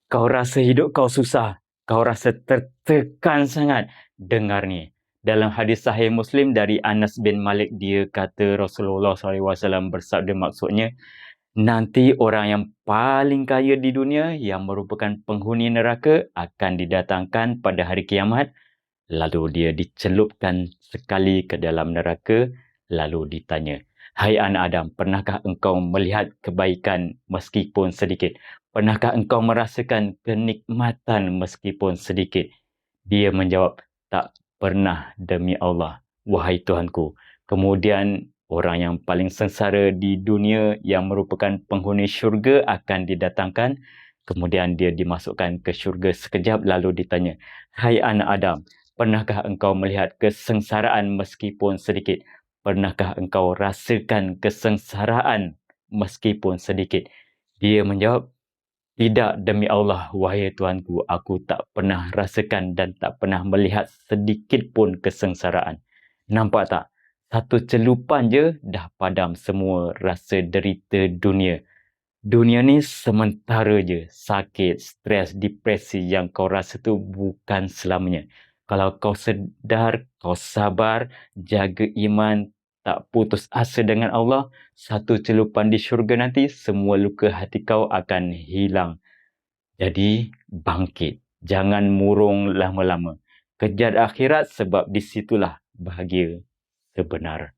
Kau rasa hidup kau susah, kau rasa tertekan sangat. Dengar ni. Dalam hadis sahih Muslim dari Anas bin Malik, dia kata Rasulullah SAW bersabda, maksudnya, nanti orang yang paling kaya di dunia yang merupakan penghuni neraka akan didatangkan pada hari kiamat. Lalu dia dicelupkan sekali ke dalam neraka, lalu ditanya, "Hai anak Adam, pernahkah engkau melihat kebaikan meskipun sedikit? Pernahkah engkau merasakan kenikmatan meskipun sedikit?" Dia menjawab, "Tak pernah demi Allah, wahai Tuhanku." Kemudian orang yang paling sengsara di dunia yang merupakan penghuni syurga akan didatangkan. Kemudian dia dimasukkan ke syurga sekejap, lalu ditanya, "Hai anak Adam, pernahkah engkau melihat kesengsaraan meskipun sedikit? Pernahkah engkau rasakan kesengsaraan meskipun sedikit?" Dia menjawab, "Tidak demi Allah, wahai Tuanku, aku tak pernah rasakan dan tak pernah melihat sedikit pun kesengsaraan." Nampak tak? Satu celupan je dah padam semua rasa derita dunia. Dunia ni sementara je. Sakit, stres, depresi yang kau rasa tu bukan selamanya. Kalau kau sedar, kau sabar, jaga iman, tak putus asa dengan Allah, satu celupan di syurga nanti, semua luka hati kau akan hilang. Jadi, bangkit. Jangan murung lama-lama. Kejar akhirat sebab di situlah bahagia sebenar.